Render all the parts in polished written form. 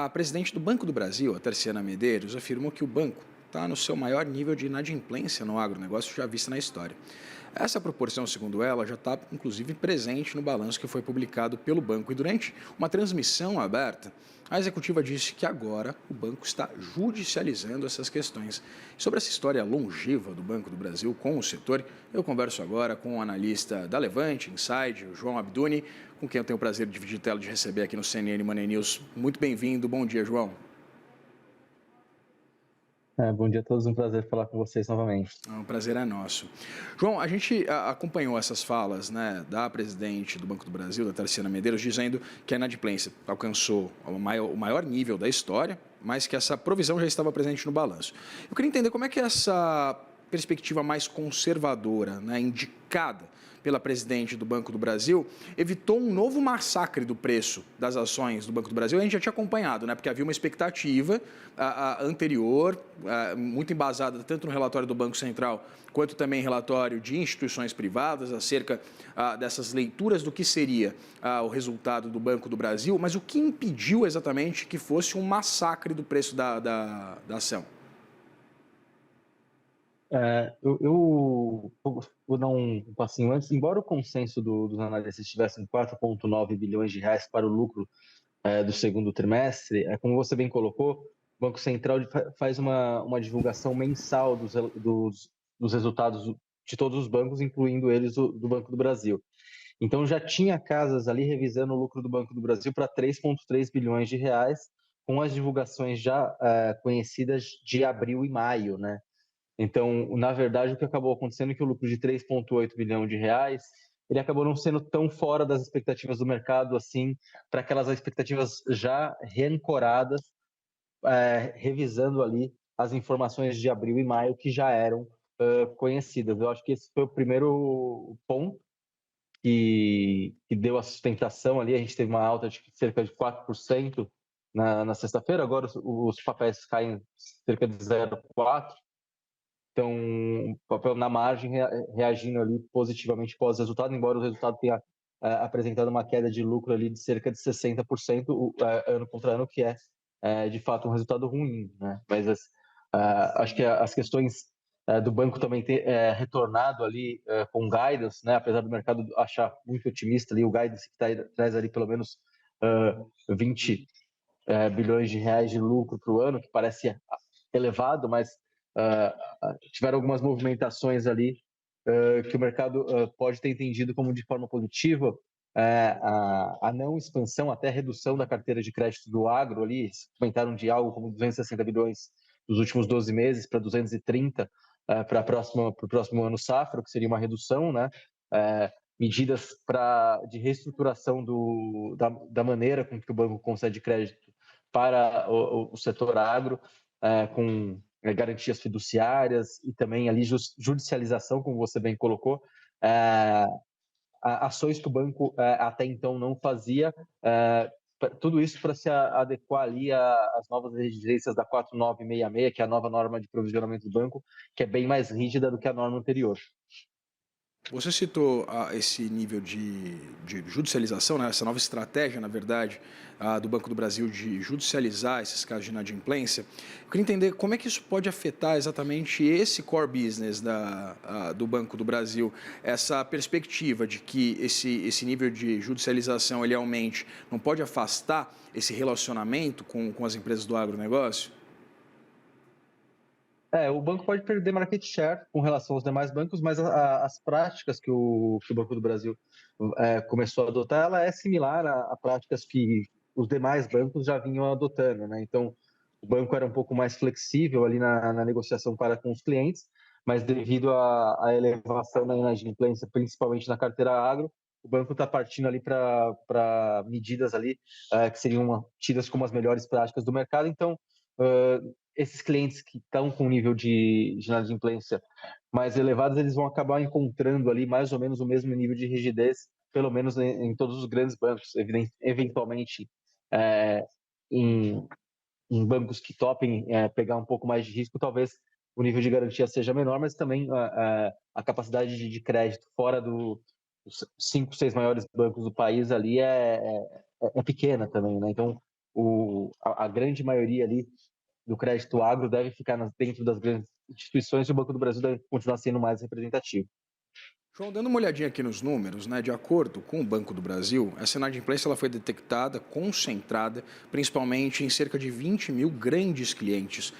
A presidente do Banco do Brasil, a Tarciana Medeiros, afirmou que o banco está no seu maior nível de inadimplência no agronegócio já vista na história. Essa proporção, segundo ela, já está inclusive presente no balanço que foi publicado pelo banco. E durante uma transmissão aberta, a executiva disse que agora o banco está judicializando essas questões. Sobre essa história longeva do Banco do Brasil com o setor, eu converso agora com o analista da Levante Inside, o João Abduni, com quem eu tenho o prazer de dividir tela de receber aqui no CNN Money News. Muito bem-vindo, bom dia, João. Bom dia a todos, um prazer falar com vocês novamente. O prazer é nosso. João, a gente acompanhou essas falas, né, da presidente do Banco do Brasil, da Tarciana Medeiros, dizendo que a inadimplência alcançou o maior nível da história, mas que essa provisão já estava presente no balanço. Eu queria entender como é que essa perspectiva mais conservadora, né, indicada pela presidente do Banco do Brasil, evitou um novo massacre do preço das ações do Banco do Brasil. A gente já tinha acompanhado, né, porque havia uma expectativa anterior, muito embasada tanto no relatório do Banco Central, quanto também em relatório de instituições privadas, acerca dessas leituras do que seria o resultado do Banco do Brasil, mas o que impediu exatamente que fosse um massacre do preço da ação? Eu vou dar um passinho antes. Embora o consenso dos analistas estivesse em 4,9 bilhões de reais para o lucro do segundo trimestre, como você bem colocou, o Banco Central faz uma divulgação mensal dos resultados de todos os bancos, incluindo eles do Banco do Brasil. Então já tinha casas ali revisando o lucro do Banco do Brasil para 3,3 bilhões de reais, com as divulgações já conhecidas de abril e maio, né? Então, na verdade, o que acabou acontecendo é que o lucro de 3,8 bilhão de reais, ele acabou não sendo tão fora das expectativas do mercado, assim, para aquelas expectativas já reancoradas, revisando ali as informações de abril e maio que já eram conhecidas. Eu acho que esse foi o primeiro ponto que deu a sustentação ali. A gente teve uma alta de cerca de 4% na sexta-feira, agora os papéis caem cerca de 0,4%. Então, o papel na margem reagindo ali positivamente pós-resultado, embora o resultado tenha apresentado uma queda de lucro ali de cerca de 60% ano contra ano, que é de fato um resultado ruim, né? Mas acho que as questões do banco também ter retornado ali com guidance, né? Apesar do mercado achar muito otimista ali, o guidance que traz ali pelo menos 20 bilhões de reais de lucro para o ano, que parece elevado, mas tiveram algumas movimentações ali que o mercado pode ter entendido como de forma positiva. A não expansão, até redução da carteira de crédito do agro ali, comentaram de algo como 260 bilhões nos últimos 12 meses para 230 para o próximo ano safra, que seria uma redução, né? Medidas de reestruturação da maneira com que o banco concede crédito para o setor agro, com garantias fiduciárias e também ali judicialização, como você bem colocou, ações que o banco até então não fazia, tudo isso para se adequar ali às novas exigências da 4966, que é a nova norma de provisionamento do banco, que é bem mais rígida do que a norma anterior. Você citou esse nível de judicialização, né, essa nova estratégia, na verdade, do Banco do Brasil de judicializar esses casos de inadimplência. Eu queria entender como é que isso pode afetar exatamente esse core business do Banco do Brasil, essa perspectiva de que esse nível de judicialização ele aumente, não pode afastar esse relacionamento com as empresas do agronegócio? O banco pode perder market share com relação aos demais bancos, mas as práticas que o Banco do Brasil começou a adotar, ela é similar a práticas que os demais bancos já vinham adotando, né? Então, o banco era um pouco mais flexível ali na negociação com os clientes, mas devido à elevação da inadimplência, principalmente na carteira agro, o banco está partindo ali para medidas ali que seriam tidas como as melhores práticas do mercado. Então, esses clientes que estão com nível de inadimplência mais elevados, eles vão acabar encontrando ali mais ou menos o mesmo nível de rigidez, pelo menos em todos os grandes bancos. Eventualmente, em, em bancos que topem pegar um pouco mais de risco, talvez o nível de garantia seja menor, mas também a capacidade de crédito fora dos 5, 6 maiores bancos do país ali é pequena também, né? Então, a grande maioria ali do crédito agro deve ficar dentro das grandes instituições e o Banco do Brasil deve continuar sendo mais representativo. João, dando uma olhadinha aqui nos números, né, de acordo com o Banco do Brasil, essa inadimplência ela foi detectada, concentrada, principalmente em cerca de 20 mil grandes clientes.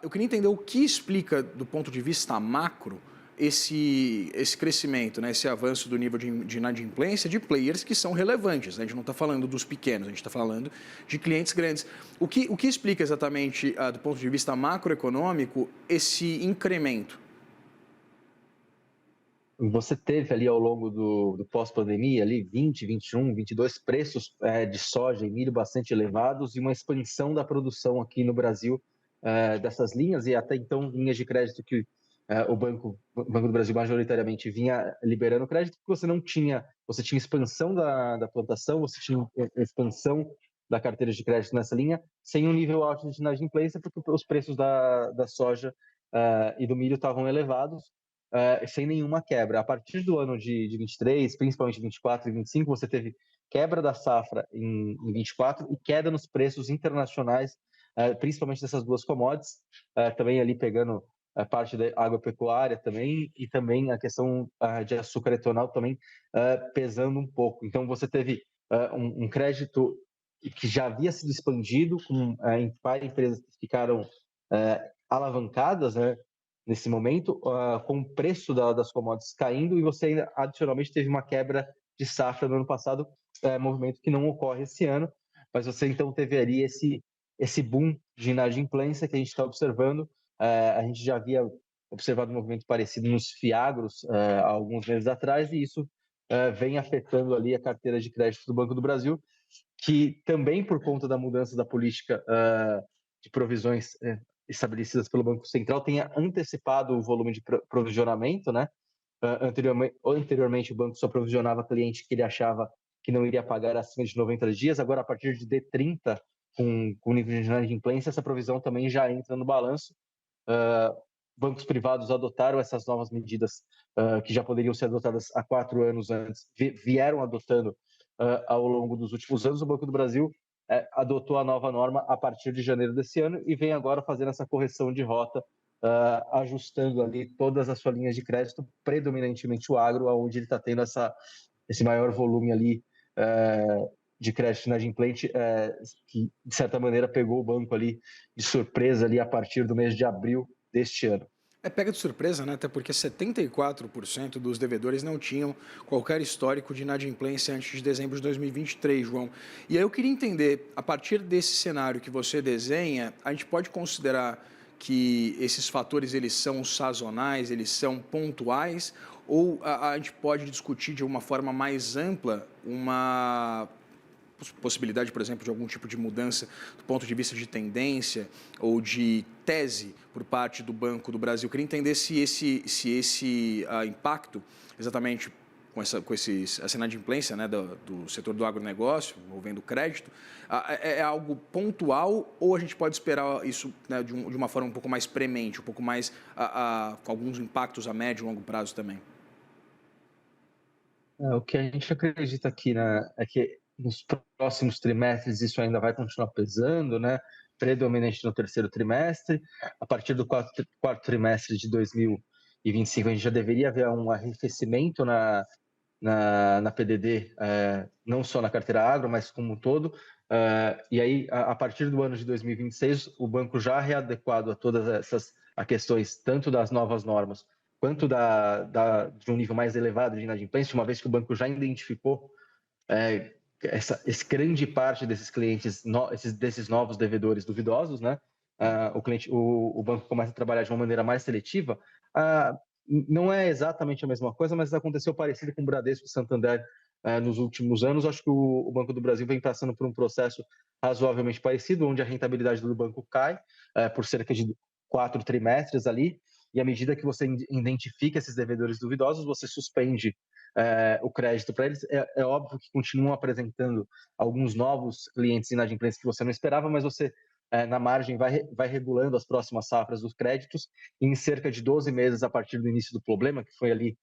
Eu queria entender o que explica, do ponto de vista macro, esse crescimento, né, esse avanço do nível de inadimplência de players que são relevantes. Né? A gente não está falando dos pequenos, a gente está falando de clientes grandes. O que explica exatamente, do ponto de vista macroeconômico, esse incremento? Você teve ali ao longo do pós-pandemia, ali 20, 21, 22 preços de soja e milho bastante elevados e uma expansão da produção aqui no Brasil dessas linhas e até então linhas de crédito que o Banco do Brasil majoritariamente vinha liberando crédito, porque você tinha expansão da plantação, você tinha expansão da carteira de crédito nessa linha, sem um nível alto de inadimplência, porque os preços da soja e do milho estavam elevados, sem nenhuma quebra. A partir do ano de 23, principalmente 24 e 25, você teve quebra da safra em 24 e queda nos preços internacionais, principalmente dessas duas commodities, também ali pegando parte da agropecuária também, e também a questão de açúcar etanol também pesando um pouco. Então, você teve um crédito que já havia sido expandido, em várias empresas que ficaram alavancadas, né, nesse momento, com o preço das commodities caindo, e você ainda, adicionalmente, teve uma quebra de safra no ano passado, movimento que não ocorre esse ano, mas você então teve ali esse boom de inadimplência que a gente está observando. A gente já havia observado um movimento parecido nos fiagros há alguns meses atrás, e isso vem afetando ali a carteira de crédito do Banco do Brasil, que também por conta da mudança da política de provisões estabelecidas pelo Banco Central, tenha antecipado o volume de provisionamento, né? Anteriormente, o banco só provisionava cliente que ele achava que não iria pagar acima de 90 dias, agora a partir de D30, com nível de inadimplência, essa provisão também já entra no balanço. Bancos privados adotaram essas novas medidas que já poderiam ser adotadas há 4 anos antes, vieram adotando ao longo dos últimos anos. O Banco do Brasil adotou a nova norma a partir de janeiro desse ano e vem agora fazendo essa correção de rota, ajustando ali todas as suas linhas de crédito, predominantemente o agro, onde ele está tendo esse maior volume ali de crédito inadimplente, que de certa maneira pegou o banco ali de surpresa ali a partir do mês de abril deste ano. Pega de surpresa, né? Até porque 74% dos devedores não tinham qualquer histórico de inadimplência antes de dezembro de 2023, João. E aí eu queria entender, a partir desse cenário que você desenha, a gente pode considerar que esses fatores eles são sazonais, eles são pontuais, ou a gente pode discutir de uma forma mais ampla uma possibilidade, por exemplo, de algum tipo de mudança do ponto de vista de tendência ou de tese por parte do Banco do Brasil? Eu queria entender se esse impacto, exatamente com essa inadimplência, né, do setor do agronegócio, envolvendo crédito, é algo pontual, ou a gente pode esperar isso, né, de uma forma um pouco mais premente, um pouco mais com alguns impactos a médio e longo prazo também? O que a gente acredita aqui, né, é que nos próximos trimestres isso ainda vai continuar pesando, né, predominante no terceiro trimestre. A partir do quarto trimestre de 2025, a gente já deveria ver um arrefecimento na PDD, não só na carteira agro, mas como um todo. E aí, a partir do ano de 2026, o banco já readequado a todas essas questões, tanto das novas normas, quanto de um nível mais elevado de inadimplência, uma vez que o banco já identificou esse grande parte desses clientes, desses novos devedores duvidosos, né? O banco começa a trabalhar de uma maneira mais seletiva. Não é exatamente a mesma coisa, mas aconteceu parecido com o Bradesco e Santander nos últimos anos. Acho que o Banco do Brasil vem passando por um processo razoavelmente parecido, onde a rentabilidade do banco cai por cerca de 4 trimestres ali, e à medida que você identifica esses devedores duvidosos, você suspende o crédito para eles. É óbvio que continuam apresentando alguns novos clientes inadimplentes que você não esperava, mas você, na margem, vai regulando as próximas safras dos créditos, e em cerca de 12 meses a partir do início do problema, que foi ali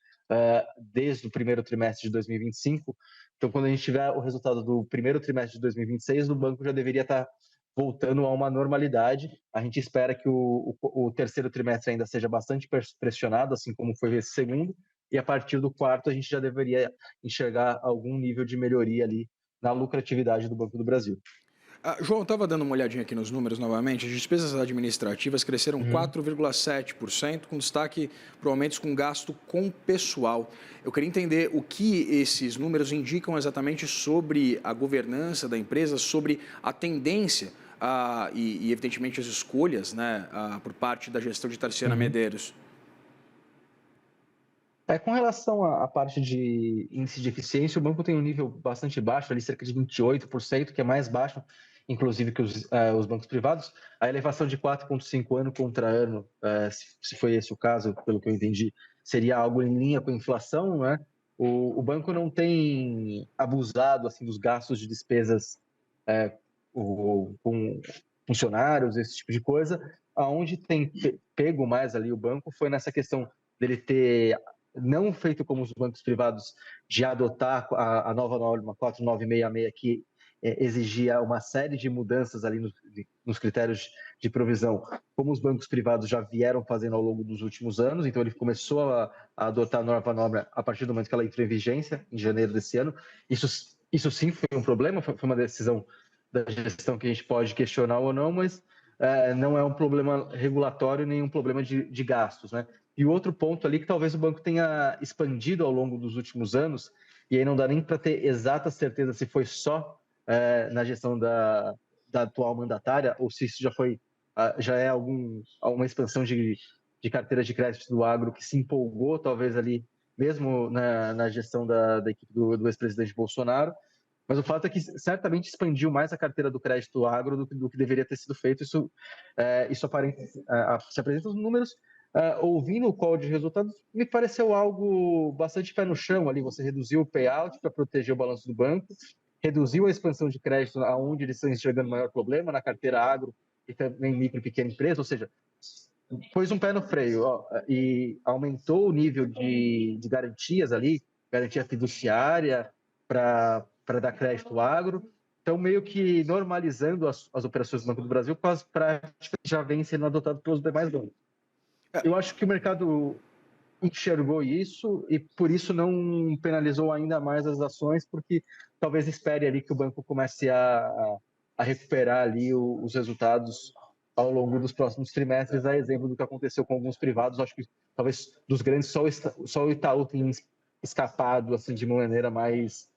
desde o primeiro trimestre de 2025. Então, quando a gente tiver o resultado do primeiro trimestre de 2026, o banco já deveria estar voltando a uma normalidade. A gente espera que o terceiro trimestre ainda seja bastante pressionado, assim como foi esse segundo, e a partir do quarto a gente já deveria enxergar algum nível de melhoria ali na lucratividade do Banco do Brasil. João, eu estava dando uma olhadinha aqui nos números novamente. As despesas administrativas cresceram 4,7%, com destaque para aumentos com gasto com pessoal. Eu queria entender o que esses números indicam exatamente sobre a governança da empresa, sobre a tendência e, evidentemente, as escolhas, né, por parte da gestão de Tarciana Medeiros. Com relação à parte de índice de eficiência, o banco tem um nível bastante baixo, ali cerca de 28%, que é mais baixo, inclusive, que os bancos privados. A elevação de 4,5 ano contra ano, se foi esse o caso, pelo que eu entendi, seria algo em linha com a inflação, né? O banco não tem abusado assim dos gastos de despesas com funcionários, esse tipo de coisa. Aonde tem pego mais ali o banco foi nessa questão dele ter não feito como os bancos privados de adotar a nova norma 4966, que exigia uma série de mudanças ali nos critérios de provisão, como os bancos privados já vieram fazendo ao longo dos últimos anos. Então, ele começou a adotar a nova norma a partir do momento que ela entrou em vigência, em janeiro desse ano. Isso sim foi um problema, foi uma decisão da gestão que a gente pode questionar ou não, mas não é um problema regulatório nem um problema de gastos, né? E o outro ponto ali que talvez o banco tenha expandido ao longo dos últimos anos, e aí não dá nem para ter exata certeza se foi só na gestão da atual mandatária ou se isso já é alguma expansão de carteira de crédito do agro que se empolgou, talvez ali, mesmo na gestão da equipe do ex-presidente Bolsonaro. Mas o fato é que certamente expandiu mais a carteira do crédito agro do que deveria ter sido feito. Isso se apresenta nos números. Ouvindo o call de resultados, me pareceu algo bastante pé no chão ali. Você reduziu o payout para proteger o balanço do banco, reduziu a expansão de crédito aonde eles estão enxergando maior problema, na carteira agro e também micro e pequena empresa, ou seja, pôs um pé no freio e aumentou o nível de garantias ali, garantia fiduciária para dar crédito agro. Então, meio que normalizando as operações do Banco do Brasil, com as práticas que já vêm sendo adotadas pelos demais bancos. Eu acho que o mercado enxergou isso e por isso não penalizou ainda mais as ações, porque talvez espere ali que o banco comece a recuperar ali os resultados ao longo dos próximos trimestres, a exemplo do que aconteceu com alguns privados. Acho que talvez dos grandes só o Itaú tem escapado assim de uma maneira mais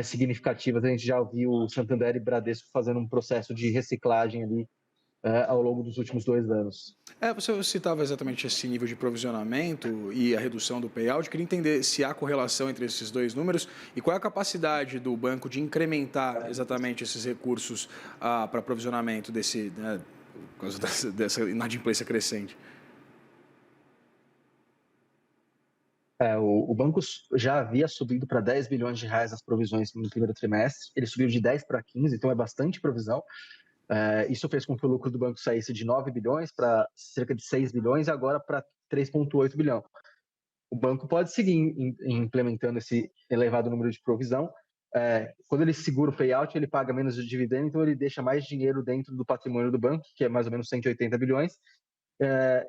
significativa. A gente já viu o Santander e Bradesco fazendo um processo de reciclagem ali ao longo dos últimos 2 anos. Você citava exatamente esse nível de provisionamento e a redução do payout. Queria entender se há correlação entre esses dois números e qual é a capacidade do banco de incrementar exatamente esses recursos para provisionamento por causa dessa inadimplência crescente. O banco já havia subido para 10 bilhões de reais as provisões no primeiro trimestre. Ele subiu de 10 para 15, então é bastante provisão. Isso fez com que o lucro do banco saísse de 9 bilhões para cerca de 6 bilhões e agora para 3,8 bilhão. O banco pode seguir implementando esse elevado número de provisão. Quando ele segura o payout, ele paga menos de dividendo, então ele deixa mais dinheiro dentro do patrimônio do banco, que é mais ou menos 180 bilhões.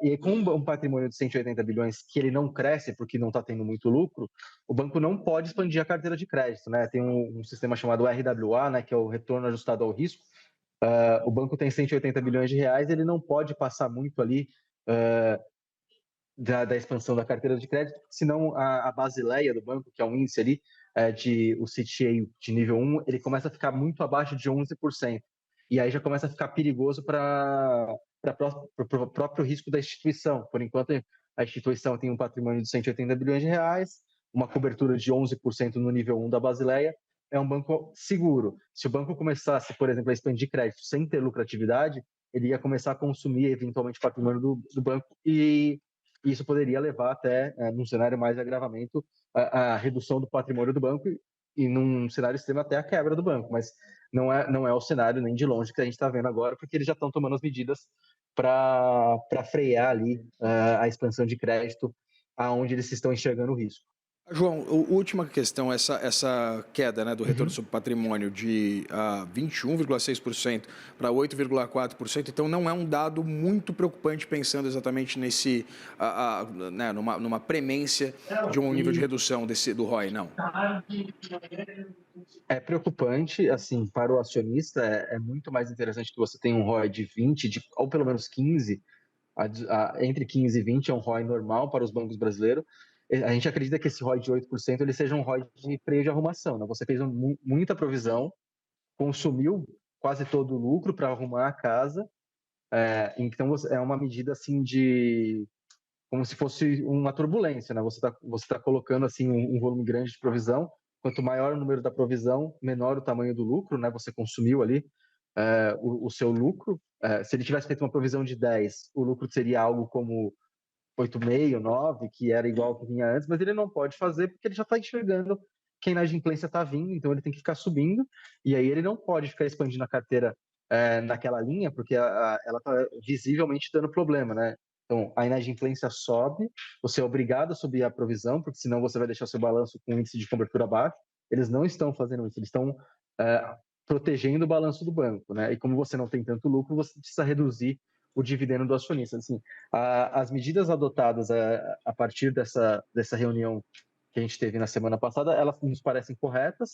E com um patrimônio de 180 bilhões que ele não cresce porque não está tendo muito lucro, o banco não pode expandir a carteira de crédito, né? Tem um sistema chamado RWA, né, que é o retorno ajustado ao risco. O banco tem 180 bilhões de reais, ele não pode passar muito ali da expansão da carteira de crédito, senão a Basileia do banco, que é um índice ali o CTA de nível 1, ele começa a ficar muito abaixo de 11%. E aí já começa a ficar perigoso para o próprio risco da instituição. Por enquanto, a instituição tem um patrimônio de 180 bilhões de reais, uma cobertura de 11% no nível 1 da Basileia, é um banco seguro. Se o banco começasse, por exemplo, a expandir crédito sem ter lucratividade, ele ia começar a consumir eventualmente patrimônio do banco e isso poderia levar até, num cenário mais de agravamento, a redução do patrimônio do banco e num cenário extremo até a quebra do banco. Mas não é o cenário nem de longe que a gente está vendo agora, porque eles já estão tomando as medidas para frear ali a expansão de crédito aonde eles estão enxergando o risco. João, última questão, essa queda, né, do retorno sobre patrimônio de 21,6% para 8,4%, então não é um dado muito preocupante pensando exatamente né, numa premência de um nível de redução do ROI, não? É preocupante, assim, para o acionista, é muito mais interessante que você tenha um ROI de 20, ou pelo menos 15, entre 15 e 20 é um ROI normal para os bancos brasileiros. A gente acredita que esse ROI de 8% ele seja um ROI de freio de arrumação, né? Você fez muita provisão, consumiu quase todo o lucro para arrumar a casa, então é uma medida assim de como se fosse uma turbulência, né? Você tá colocando assim um volume grande de provisão. Quanto maior o número da provisão, menor o tamanho do lucro, né? Você consumiu ali o seu lucro. Se ele tivesse feito uma provisão de 10, o lucro seria algo como 8,5, 9, que era igual ao que vinha antes, mas ele não pode fazer porque ele já está enxergando que a inadimplência está vindo, então ele tem que ficar subindo, e aí ele não pode ficar expandindo a carteira naquela linha, porque ela está visivelmente dando problema, né? Então, a inadimplência sobe, você é obrigado a subir a provisão, porque senão você vai deixar seu balanço com índice de cobertura baixo. Eles não estão fazendo isso, eles estão protegendo o balanço do banco, né? E como você não tem tanto lucro, você precisa reduzir o dividendo do acionista. Assim, as medidas adotadas a partir dessa reunião que a gente teve na semana passada, elas nos parecem corretas.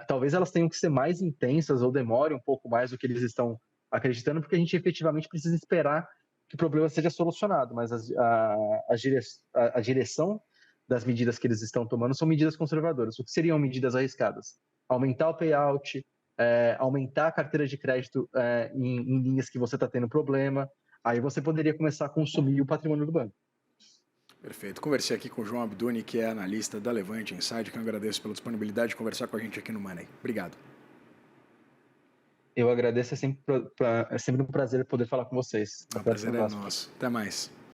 Talvez elas tenham que ser mais intensas ou demorem um pouco mais do que eles estão acreditando, porque a gente efetivamente precisa esperar que o problema seja solucionado, mas a direção das medidas que eles estão tomando são medidas conservadoras. O que seriam medidas arriscadas? Aumentar o payout, aumentar a carteira de crédito em linhas que você está tendo problema, aí você poderia começar a consumir o patrimônio do banco. Perfeito. Conversei aqui com o João Abduni, que é analista da Levante Insight, que eu agradeço pela disponibilidade de conversar com a gente aqui no Money. Obrigado. Eu agradeço, é sempre um prazer poder falar com vocês. O Até a prazer é próxima. nosso. Até mais.